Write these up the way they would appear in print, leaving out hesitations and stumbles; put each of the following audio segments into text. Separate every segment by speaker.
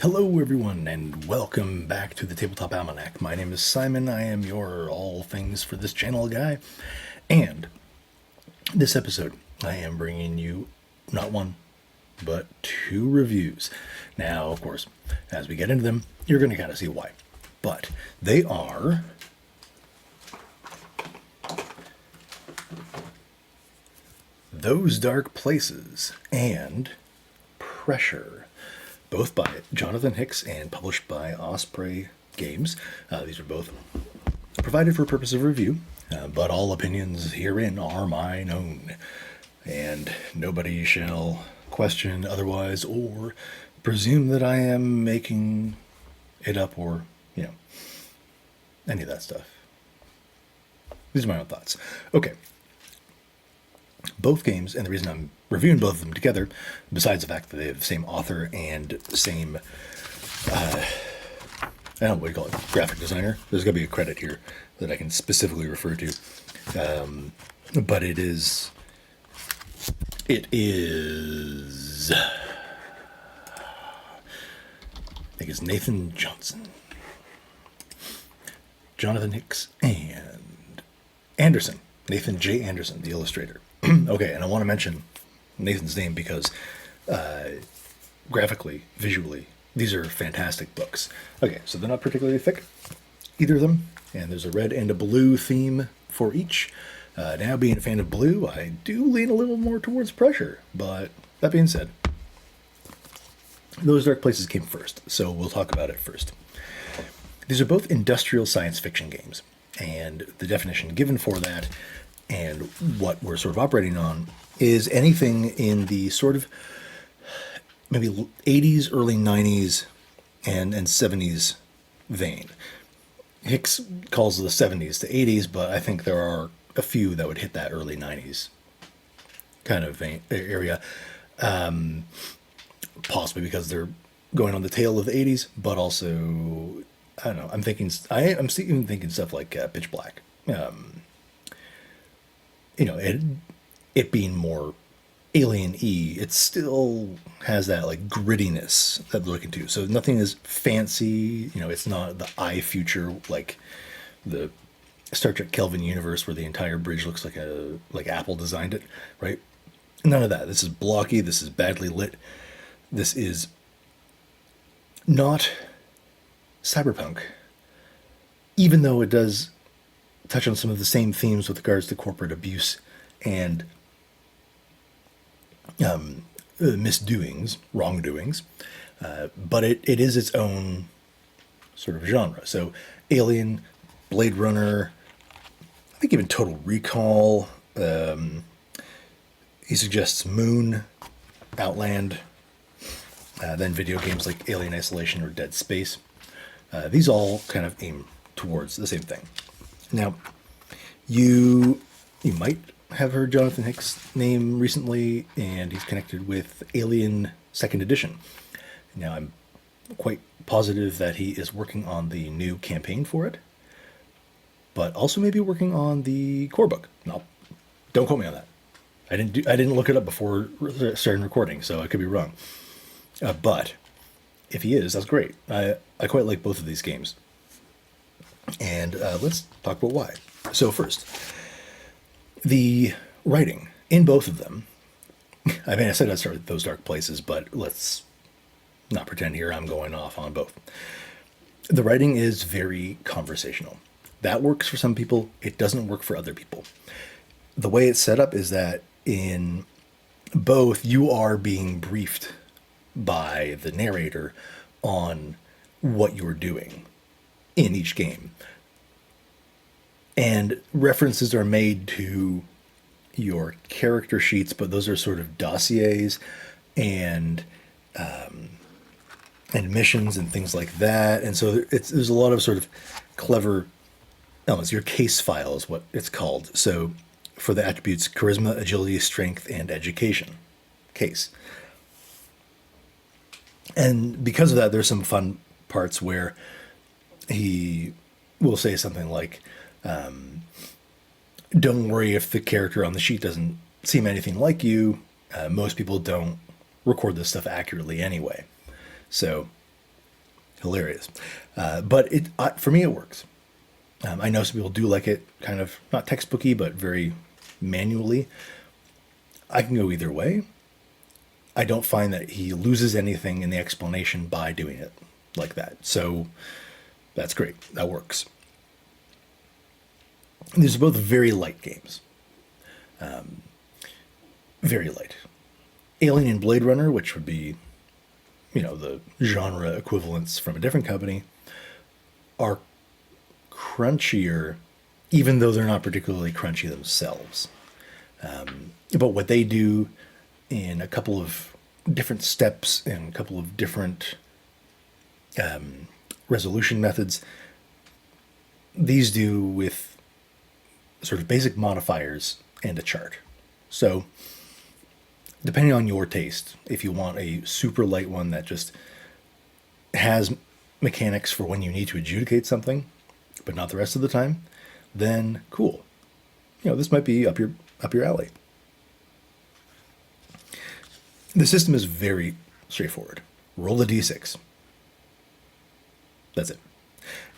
Speaker 1: Hello, everyone, and welcome back to the Tabletop Almanac. My name is Simon. I am your all things for this channel guy. And this episode, I am bringing you not one, but two reviews. Now, of course, as we get into them, you're going to kind of see why. But they are Those Dark Places and Pressure, both by Jonathan Hicks and published by Osprey Games. These are both provided for purpose of review, but all opinions herein are mine own, and nobody shall question otherwise or presume that I am making it up or, any of that stuff. These are my own thoughts. Okay. Both games, and the reason I'm reviewing both of them together, besides the fact that they have the same author and same, I don't know, what do you call it, graphic designer. There's got to be a credit here that I can specifically refer to. But it is, I think it's Nathan Johnson, Jonathan Hicks, and Anderson, Nathan J. Anderson, the illustrator. Okay, and I want to mention Nathan's name because graphically, visually, these are fantastic books. Okay, so they're not particularly thick, either of them, and there's a red and a blue theme for each. Now, being a fan of blue, I do lean a little more towards Pressure, but that being said, Those Dark Places came first, so we'll talk about it first. These are both industrial science fiction games, and the definition given for that and what we're sort of operating on is anything in the sort of maybe 80s, early 90s, and 70s vein. Hicks calls the 70s to 80s, but I think there are a few that would hit that early 90s kind of area. Possibly because they're going on the tail of the 80s, but also, I don't know, I'm even thinking stuff like Pitch Black. It being more alien-y, it still has that like grittiness that they're looking to. So nothing is fancy. It's not the eye future like the Star Trek Kelvin universe where the entire bridge looks like Apple designed it, right? None of that. This is blocky. This is badly lit. This is not cyberpunk, even though it does touch on some of the same themes with regards to corporate abuse and misdoings, wrongdoings, but it is its own sort of genre. So Alien, Blade Runner, I think even Total Recall, he suggests Moon, Outland, then video games like Alien Isolation or Dead Space. These all kind of aim towards the same thing. Now, you might have heard Jonathan Hicks' name recently, and he's connected with Alien Second Edition. Now, I'm quite positive that he is working on the new campaign for it, but also maybe working on the core book. No, don't quote me on that. I didn't look it up before starting recording, so I could be wrong. But if he is, that's great. I quite like both of these games. And let's talk about why. So first, the writing in both of them. I mean, I said I'd start with Those Dark Places, but let's not pretend here I'm going off on both. The writing is very conversational. That works for some people. It doesn't work for other people. The way it's set up is that in both, you are being briefed by the narrator on what you're doing in each game. And references are made to your character sheets, but those are sort of dossiers and missions and things like that. And so there's a lot of sort of clever elements. Your case file is what it's called. So for the attributes charisma, agility, strength, and education. Case. And because of that, there's some fun parts where he will say something like, don't worry if the character on the sheet doesn't seem anything like you. Most people don't record this stuff accurately anyway. So hilarious. But for me, it works. I know some people do like it kind of not textbooky, but very manually. I can go either way. I don't find that he loses anything in the explanation by doing it like that. So that's great. That works. These are both very light games. Very light. Alien and Blade Runner, which would be, the genre equivalents from a different company, are crunchier, even though they're not particularly crunchy themselves. But what they do in a couple of different steps and a couple of different resolution methods, these do with sort of basic modifiers and a chart. So, depending on your taste, if you want a super light one that just has mechanics for when you need to adjudicate something, but not the rest of the time, then cool. This might be up your alley. The system is very straightforward. Roll a d6. That's it.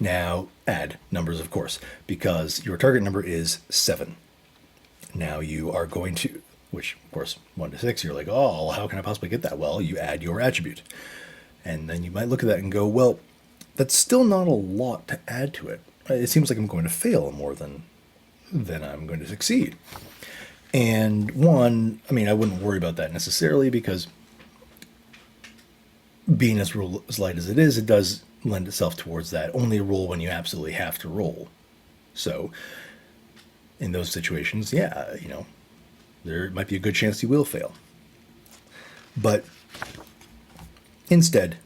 Speaker 1: Now add numbers, of course, because your target number is 7. Now you are going to, which of course 1 to 6, you're like, oh, how can I possibly get that? Well, you add your attribute. And then you might look at that and go, well, that's still not a lot to add to it. It seems like I'm going to fail more than I'm going to succeed. And I wouldn't worry about that necessarily, because being as light as it is, it does lend itself towards that. Only roll when you absolutely have to roll. So in those situations, yeah, there might be a good chance you will fail. But instead,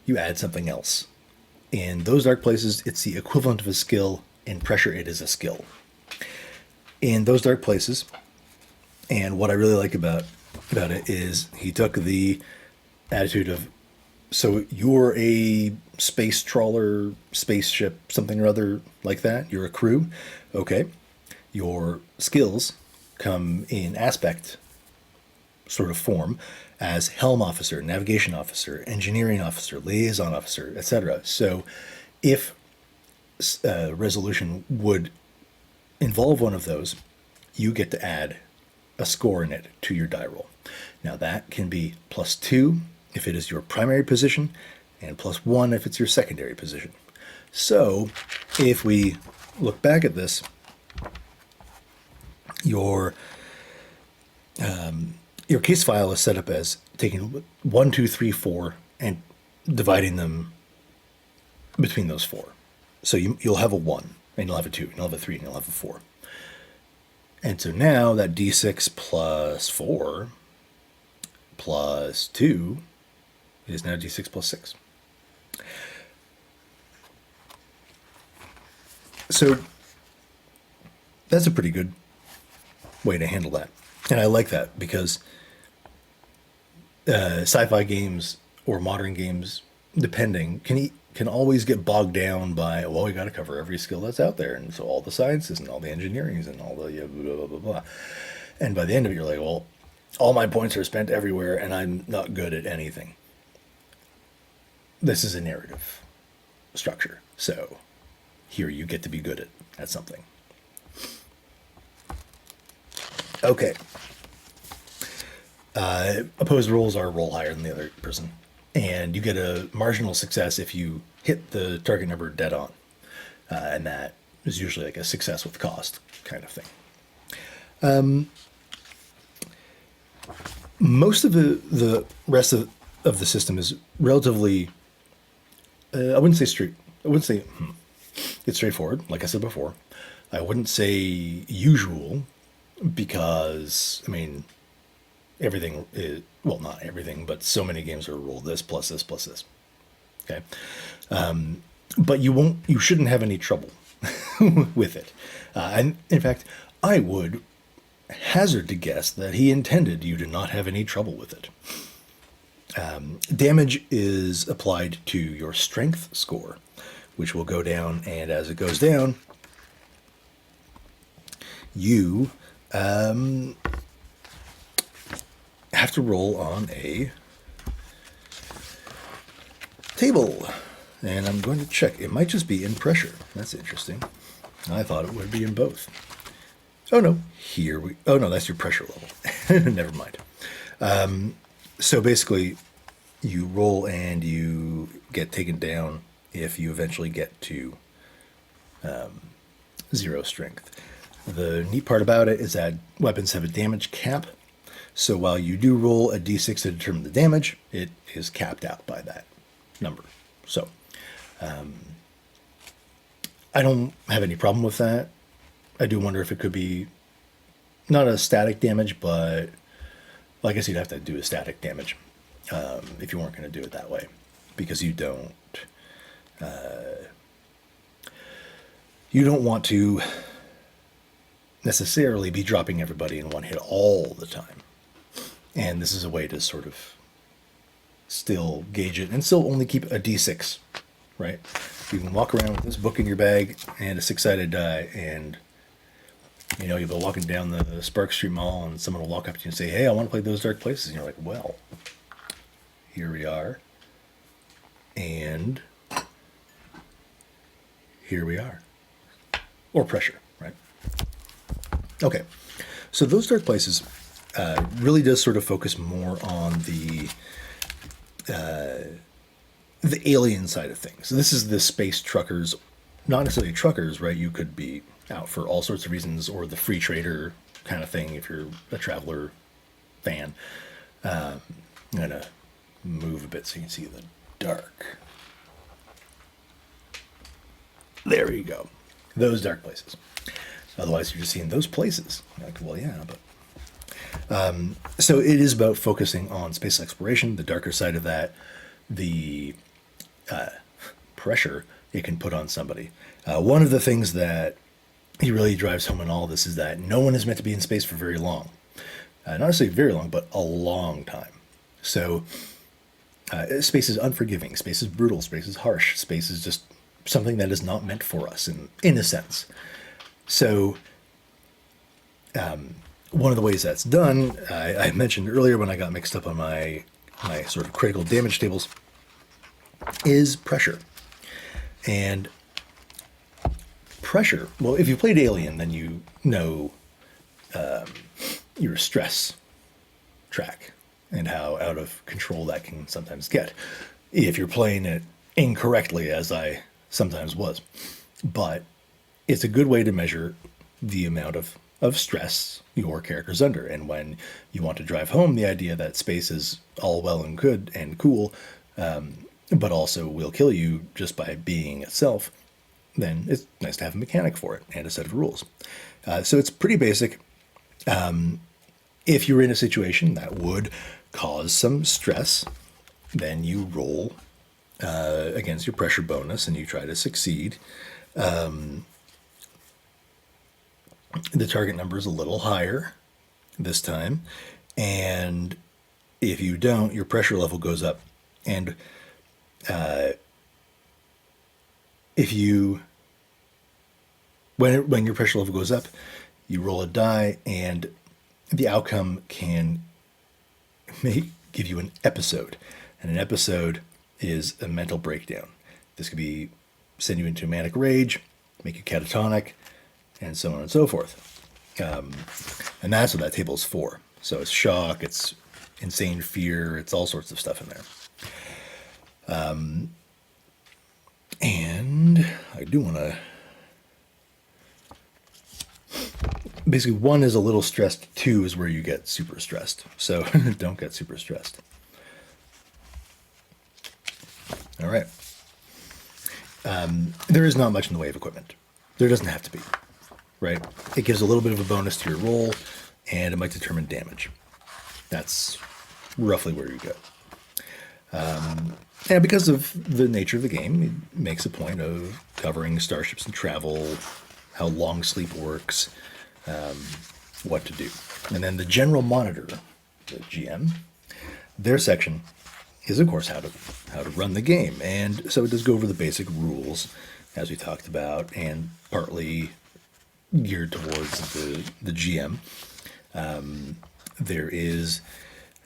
Speaker 1: you add something else. In those dark places, it's the equivalent of a skill. In pressure, it is a skill. In those dark places, and what I really like about it is he took the attitude of, so you're a space trawler, spaceship, something or other like that. You're a crew. Okay. Your skills come in aspect sort of form as helm officer, navigation officer, engineering officer, liaison officer, etc. So if resolution would involve one of those, you get to add a score in it to your die roll. Now that can be +2 if it is your primary position, and +1 if it's your secondary position. So if we look back at this, your case file is set up as taking 1, 2, 3, 4 and dividing them between those 4. So you'll have a 1, and you'll have a 2, and you'll have a 3, and you'll have a 4. And so now that d6 plus 4 plus 2 is now d6 plus 6. So that's a pretty good way to handle that. And I like that because sci-fi games or modern games, depending, can always get bogged down by, well, we got to cover every skill that's out there, and so all the sciences and all the engineerings and all the blah, blah, blah, blah. And by the end of it, you're like, well, all my points are spent everywhere, and I'm not good at anything. This is a narrative structure, so here you get to be good at something. Okay. Opposed rolls are roll higher than the other person, and you get a marginal success if you hit the target number dead on, and that is usually like a success with cost kind of thing. Most of the rest of the system is relatively, I wouldn't say it's straightforward, like I said before. I wouldn't say usual, because, everything is, well, not everything, but so many games are roll this plus this plus this. Okay. But you shouldn't have any trouble with it. And in fact, I would hazard to guess that he intended you to not have any trouble with it. Damage is applied to your strength score, which will go down, and as it goes down, you have to roll on a table. And I'm going to check. It might just be in pressure. That's interesting. I thought it would be in both. Oh, no. Oh, no, that's your pressure level. Never mind. So basically, you roll and you get taken down if you eventually get to 0 strength. The neat part about it is that weapons have a damage cap. So while you do roll a d6 to determine the damage, it is capped out by that number. So I don't have any problem with that. I do wonder if it could be not a static damage, but well, I guess you'd have to do a static damage if you weren't going to do it that way, because you don't want to necessarily be dropping everybody in one hit all the time. And this is a way to sort of still gauge it and still only keep a d6, right? You can walk around with this book in your bag and a 6-sided die, and you'll be walking down the Spark Street Mall and someone will walk up to you and say, hey, I want to play Those Dark Places. And you're like, well, here we are. And here we are. Or pressure, right? Okay. So Those Dark Places really does sort of focus more on the alien side of things. So this is the space truckers, not necessarily truckers, right? You could be out for all sorts of reasons, or the free trader kind of thing if you're a traveler fan. I'm going to move a bit so you can see the dark. There you go. Those dark places. Otherwise, you're just seeing those places. You're like, well, yeah, but... so it is about focusing on space exploration, the darker side of that, the pressure it can put on somebody. One of the things that he really drives home in all this is that no one is meant to be in space for very long. Not necessarily very long, but a long time. So space is unforgiving, space is brutal, space is harsh, space is just something that is not meant for us in a sense. So one of the ways that's done, I mentioned earlier when I got mixed up on my sort of critical damage tables, is pressure. And pressure, well, if you played Alien, then you know your stress track and how out of control that can sometimes get if you're playing it incorrectly, as I sometimes was. But it's a good way to measure the amount of stress your character's under. And when you want to drive home the idea that space is all well and good and cool, but also will kill you just by being itself, then it's nice to have a mechanic for it and a set of rules. So it's pretty basic. If you're in a situation that would cause some stress, then you roll against your pressure bonus and you try to succeed. The target number is a little higher this time, and if you don't, your pressure level goes up. And when your pressure level goes up, you roll a die, and the outcome may give you an episode, and an episode is a mental breakdown. This could be send you into manic rage, make you catatonic, and so on and so forth. And that's what that table is for. So it's shock, it's insane fear, it's all sorts of stuff in there. And I do want to... Basically, 1 is a little stressed, 2 is where you get super stressed. So don't get super stressed. All right. There is not much in the way of equipment. There doesn't have to be, right? It gives a little bit of a bonus to your roll, and it might determine damage. That's roughly where you go. And because of the nature of the game, it makes a point of covering starships and travel, how long sleep works, what to do. And then the general monitor, the GM, their section is, of course, how to run the game. And so it does go over the basic rules, as we talked about, and partly geared towards the GM. There is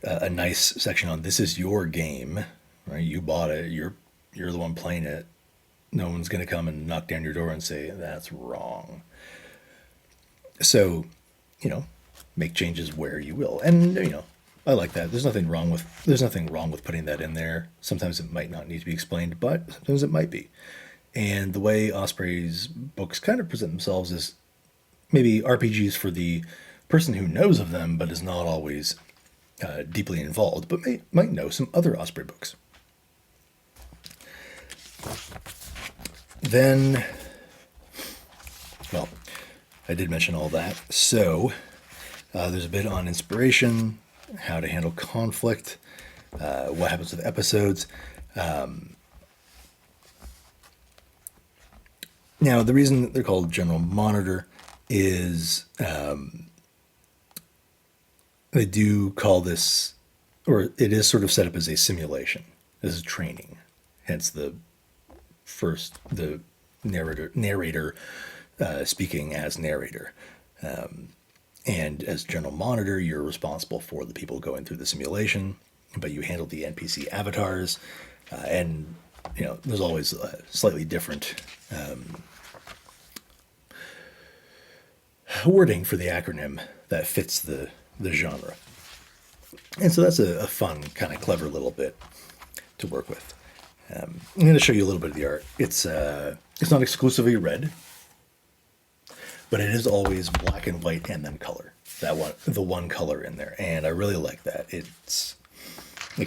Speaker 1: a nice section on this is your game, right? You bought it. You're you're the one playing it. No one's going to come and knock down your door and say, that's wrong. So, make changes where you will. And, I like that. There's nothing wrong with putting that in there. Sometimes it might not need to be explained, but sometimes it might be. And the way Osprey's books kind of present themselves is maybe RPGs for the person who knows of them, but is not always deeply involved, but might know some other Osprey books. Then, well, I did mention all that. So there's a bit on inspiration, how to handle conflict, what happens with episodes. Now, the reason that they're called General Monitor is they do call this, or it is sort of set up as a simulation, as a training. Hence the narrator speaking as narrator. And as General Monitor, you're responsible for the people going through the simulation, but you handle the NPC avatars, and there's always a slightly different wording for the acronym that fits the genre. And so that's a fun, kind of clever little bit to work with. I'm going to show you a little bit of the art. It's not exclusively red, but it is always black and white and then color. The one color in there, and I really like that. It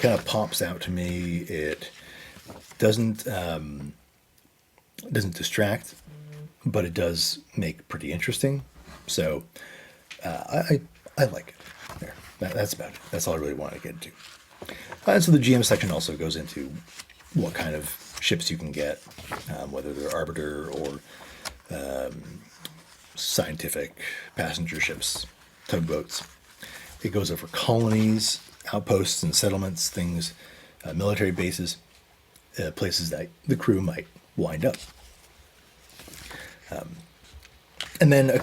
Speaker 1: kind of pops out to me. It doesn't distract, but it does make pretty interesting. So I like it. There, that's about it. That's all I really want to get into. And so the GM section also goes into what kind of ships you can get, whether they're arbiter or scientific passenger ships, tugboats. It goes over colonies, outposts and settlements, things, military bases, places that the crew might wind up. And then a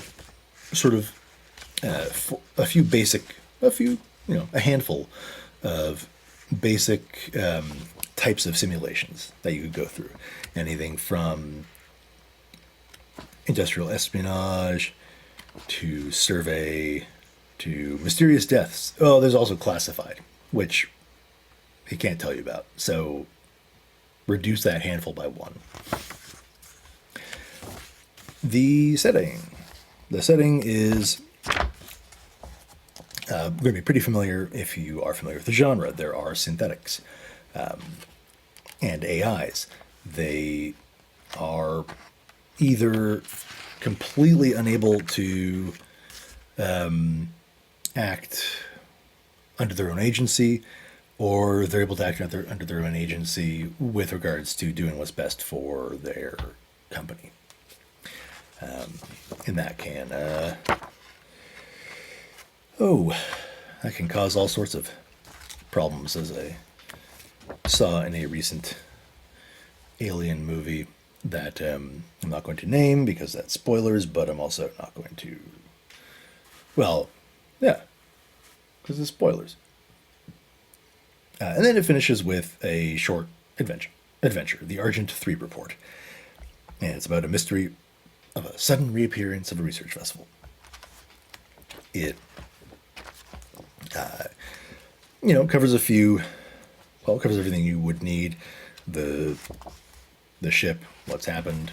Speaker 1: handful of basic types of simulations that you could go through. Anything from industrial espionage to survey to mysterious deaths. Oh, there's also classified, which he can't tell you about. So reduce that handful by one. The setting is going to be pretty familiar if you are familiar with the genre. There are synthetics and AIs. They are either completely unable to act under their own agency, or they're able to act under their own agency with regards to doing what's best for their company. And that can cause all sorts of problems, as I saw in a recent Alien movie that I'm not going to name because that's spoilers, but I'm also not going to, because it's spoilers. And then it finishes with a short adventure, the Argent 3 Report. And it's about a mystery of a sudden reappearance of a research vessel. It covers covers everything you would need, the ship, what's happened,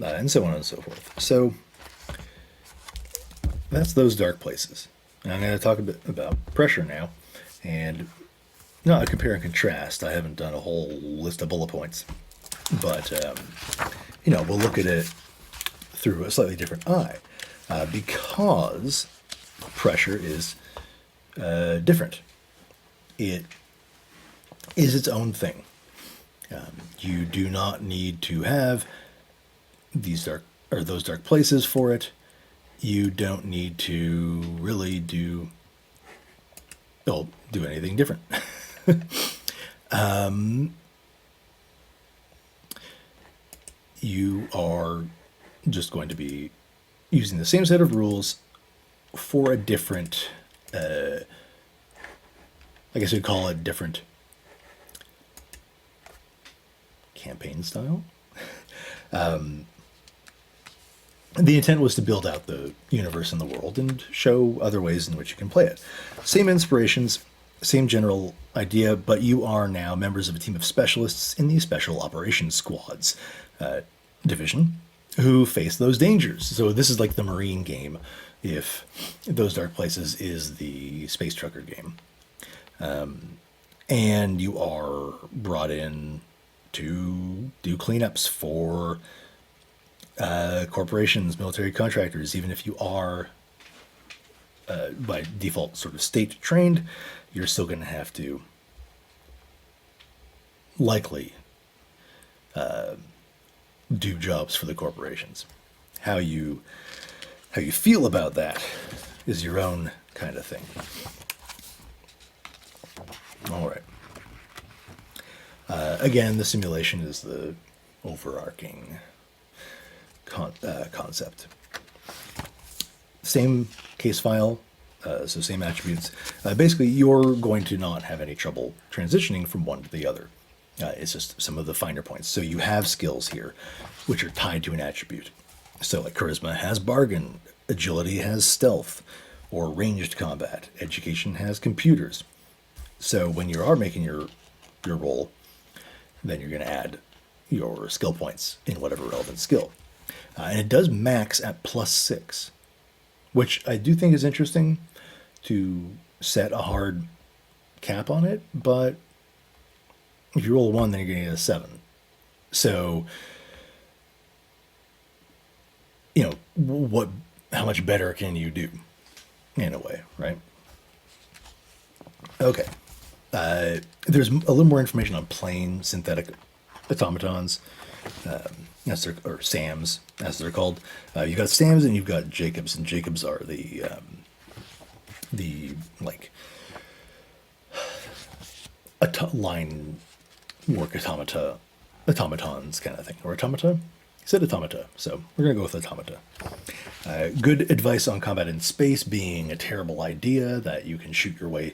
Speaker 1: and so on and so forth. So that's those dark places. And I'm going to talk a bit about pressure now, and not a compare and contrast. I haven't done a whole list of bullet points, but we'll look at it through a slightly different eye, because pressure is different. It is its own thing. You do not need to have those dark places for it. You don't need to really do anything different. You are just going to be using the same set of rules for a different, I guess you'd call it different campaign style. The intent was to build out the universe and the world and show other ways in which you can play it. Same inspirations, same general idea, but you are now members of a team of specialists in the Special Operations Squads division who face those dangers. So this is like the Marine game, if Those Dark Places is the Space Trucker game. And you are brought in to do cleanups for corporations, military contractors. Even if you are by default sort of state trained, you're still going to have to likely do jobs for the corporations. How you feel about that is your own kind of thing. All right. Again, the simulation is the overarching concept. Same case file, so same attributes. Basically, you're going to not have any trouble transitioning from one to the other. It's just some of the finer points. So you have skills here, which are tied to an attribute. So like charisma has bargain, agility has stealth, or ranged combat. Education has computers. So when you are making your roll, then you're going to add your skill points in whatever relevant skill. And it does max at +6, which I do think is interesting to set a hard cap on it. But if you roll a 1, then you're going to get a 7. So, how much better can you do in a way, right? Okay. There's a little more information on plain synthetic automatons, or SAMs, as they're called. You've got SAMs and you've got Jacobs, and Jacobs are the line work automatons kind of thing, or automata. He said automata, so we're gonna go with automata. Good advice on combat in space being a terrible idea, that you can shoot your way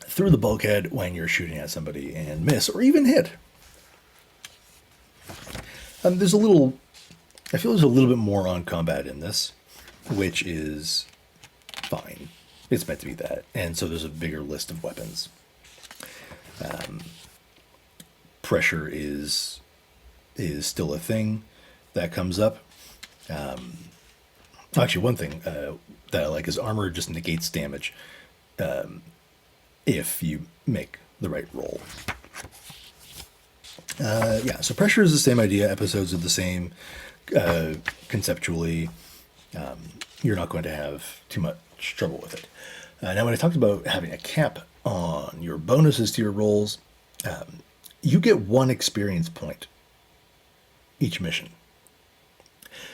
Speaker 1: through the bulkhead when you're shooting at somebody and miss, or even hit. I feel there's a little bit more on combat in this, which is fine. It's meant to be that. And so there's a bigger list of weapons. Pressure is still a thing that comes up. Actually, one thing that I like is armor just negates damage if you make the right roll. So pressure is the same idea. Episodes are the same conceptually. You're not going to have too much trouble with it. Now, when I talked about having a cap on your bonuses to your rolls, you get 1 experience point each mission.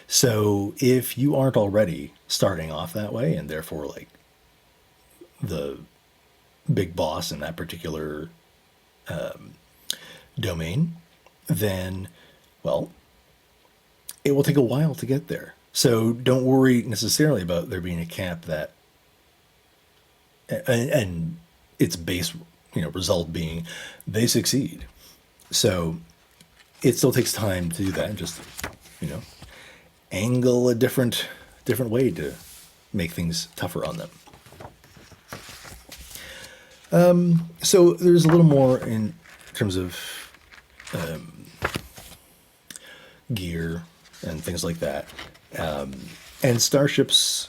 Speaker 1: So if you aren't already starting off that way, and therefore like the big boss in that particular domain, then, well, it will take a while to get there. So don't worry necessarily about there being a cap that, and its base, result being they succeed. So it still takes time to do that, and just, angle a different way to make things tougher on them. So there's a little more in terms of gear and things like that. And starships,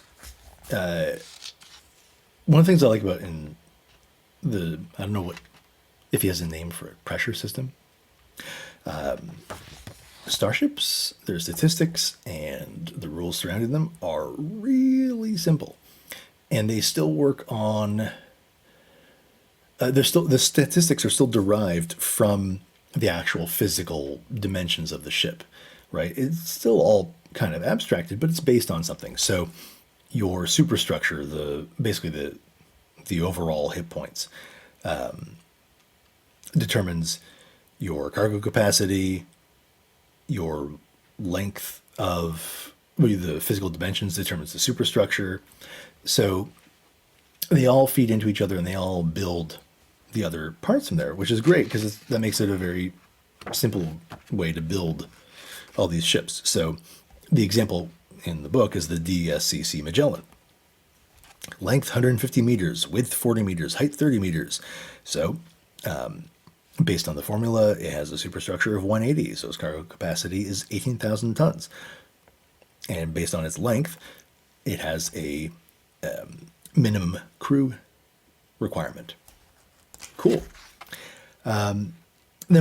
Speaker 1: one of the things I like about in I don't know if he has a name for it, pressure system. Starships, their statistics and the rules surrounding them are really simple. And they still work on... the statistics are still derived from the actual physical dimensions of the ship, right? It's still all kind of abstracted, but it's based on something. So your superstructure, basically the overall hit points, determines your cargo capacity, your length of the physical dimensions determines the superstructure. So they all feed into each other and they all build the other parts from there, which is great because that makes it a very simple way to build all these ships. So the example in the book is the DSCC Magellan. Length 150 meters, width 40 meters, height 30 meters. So based on the formula, it has a superstructure of 180, so its cargo capacity is 18,000 tons. And based on its length, it has a minimum crew requirement. Cool. Then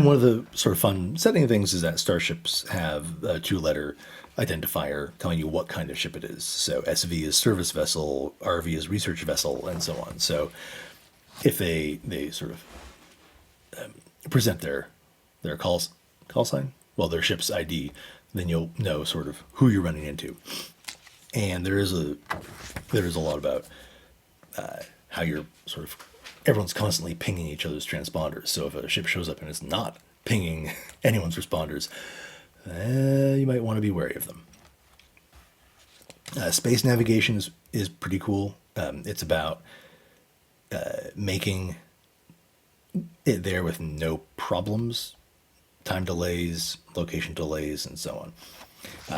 Speaker 1: one of the sort of fun setting things is that starships have a 2-letter identifier telling you what kind of ship it is. So SV is service vessel, RV is research vessel, and so on. So if they sort of present their call sign, well, their ship's ID, then you'll know sort of who you're running into. And there is a lot about how you're sort of everyone's constantly pinging each other's transponders. So if a ship shows up and it's not pinging anyone's responders, you might want to be wary of them. Space navigation is pretty cool. It's about making it there with no problems, time delays, location delays, and so on.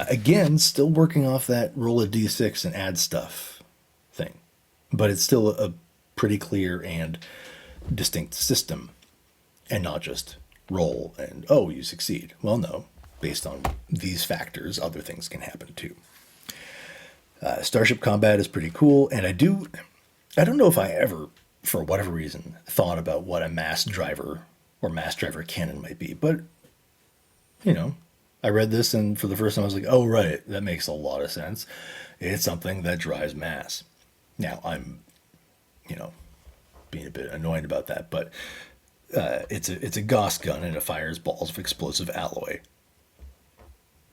Speaker 1: Again, still working off that roll a d6 and add stuff thing, but it's still a pretty clear and distinct system, and not just roll and, oh, you succeed. Well, no, based on these factors, other things can happen too. Starship combat is pretty cool, and I don't know if I ever, for whatever reason, thought about what a mass driver or mass driver cannon might be, but I read this, and for the first time I was like, oh, right, that makes a lot of sense. It's something that drives mass. Now, I'm, being a bit annoyed about that, but it's a Gauss gun, and it fires balls of explosive alloy.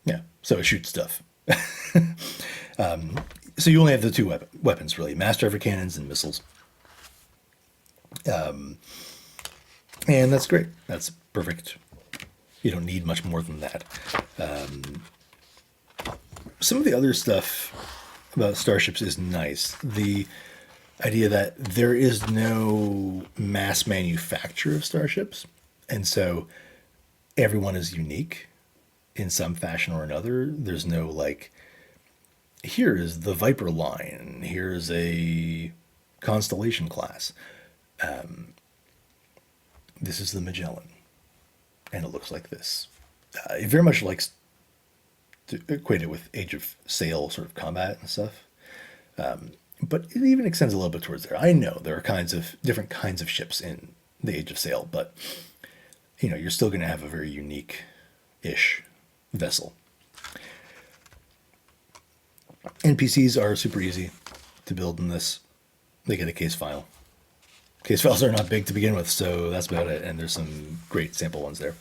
Speaker 1: Yeah, so it shoots stuff. So you only have the two weapons, really, mass driver cannons and missiles. And that's great. That's perfect. You don't need much more than that. Some of the other stuff about starships is nice. The idea that there is no mass manufacture of starships, and so everyone is unique in some fashion or another. There's no like, here is the Viper line, here's a Constellation class. This is the Magellan, and it looks like this. It very much likes to equate it with Age of Sail sort of combat and stuff. But it even extends a little bit towards there. I know there are different kinds of ships in the Age of Sail, but you're still going to have a very unique-ish vessel. NPCs are super easy to build in this. They get a case file. Case files are not big to begin with, so that's about it. And there's some great sample ones there.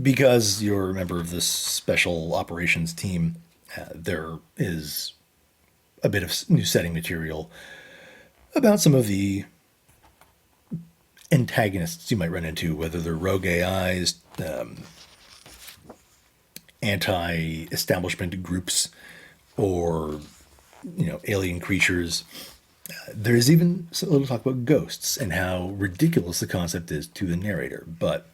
Speaker 1: Because you're a member of this special operations team, there is a bit of new setting material about some of the antagonists you might run into, whether they're rogue AIs, anti-establishment groups, or alien creatures. There's even a little talk about ghosts and how ridiculous the concept is to the narrator, but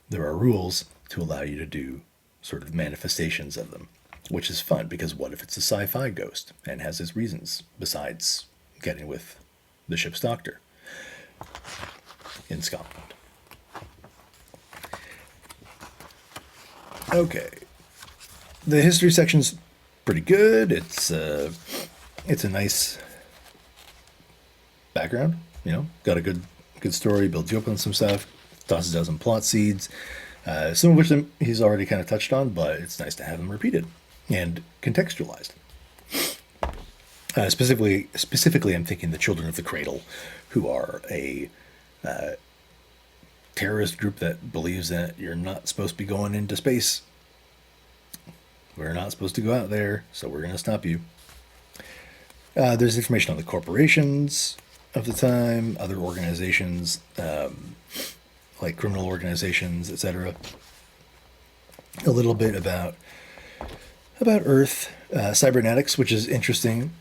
Speaker 1: there are rules to allow you to do sort of manifestations of them, which is fun, because what if it's a sci-fi ghost and has his reasons besides getting with the ship's doctor in Scotland? Okay. The history section's pretty good. It's a nice background, got a good story, builds you up on some stuff, tosses out some plot seeds, some of which he's already kind of touched on, but it's nice to have them repeated and contextualized. Specifically, I'm thinking the Children of the Cradle, who are a terrorist group that believes that you're not supposed to be going into space. We're not supposed to go out there, so we're going to stop you. There's information on the corporations of the time, other organizations, like criminal organizations, etc. A little bit about Earth, cybernetics, which is interesting,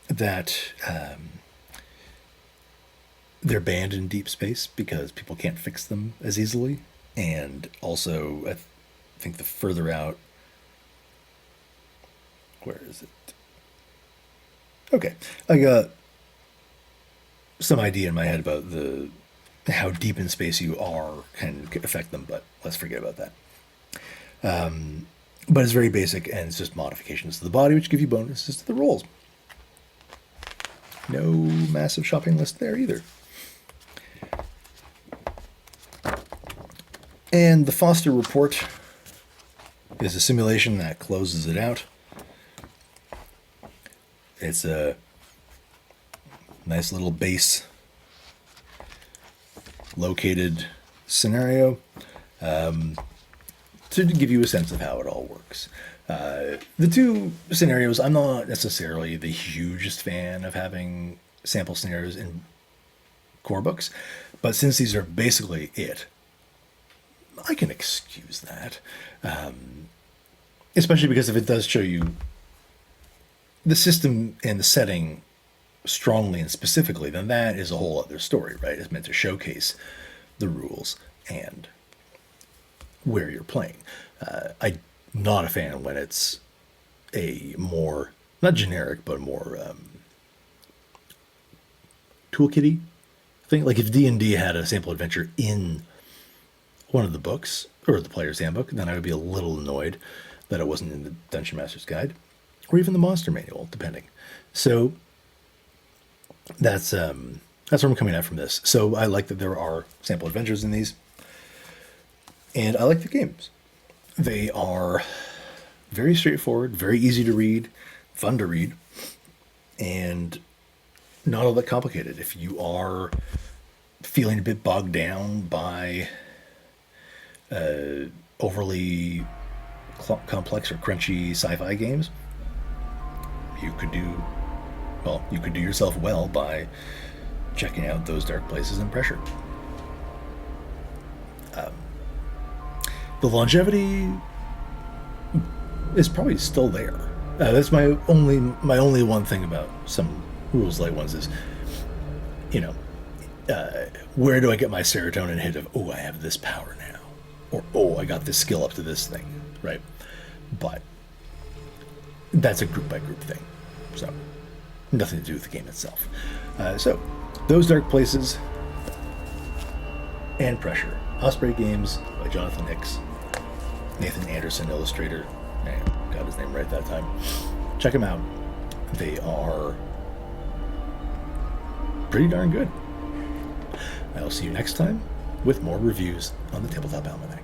Speaker 1: that they're banned in deep space because people can't fix them as easily. And also, I think the further out, where is it? Okay, I got some idea in my head about the how deep in space you are can affect them, but let's forget about that. But it's very basic, and it's just modifications to the body, which give you bonuses to the rolls. No massive shopping list there either. And the Foster report is a simulation that closes it out. It's a nice little base located scenario to give you a sense of how it all works. The two scenarios, I'm not necessarily the hugest fan of having sample scenarios in core books, but since these are basically it, I can excuse that. Especially because if it does show you the system and the setting strongly and specifically, then that is a whole other story, right? It's meant to showcase the rules and where you're playing. I'm not a fan when it's a more, not generic, but more toolkitty thing. Like if D&D had a sample adventure in one of the books, or the player's handbook, then I would be a little annoyed that it wasn't in the Dungeon Master's Guide, or even the Monster Manual, depending. So that's where I'm coming at from this. So I like that there are sample adventures in these, and I like the games. They are very straightforward, very easy to read, fun to read, and not all that complicated. If you are feeling a bit bogged down by overly complex or crunchy sci-fi games, you could do yourself well by checking out Those Dark Places and Pressure. The longevity is probably still there. That's my only one thing about some rules light ones is, where do I get my serotonin hit of, oh, I have this power now, or oh, I got this skill up to this thing, right? But that's a group by group thing, so nothing to do with the game itself. So Those Dark Places and Pressure, Osprey Games by Jonathan Hicks, Nathan Anderson, illustrator. I got his name right that time. Check them out. They are pretty darn good. I'll see you next time with more reviews on the Tabletop Almanac.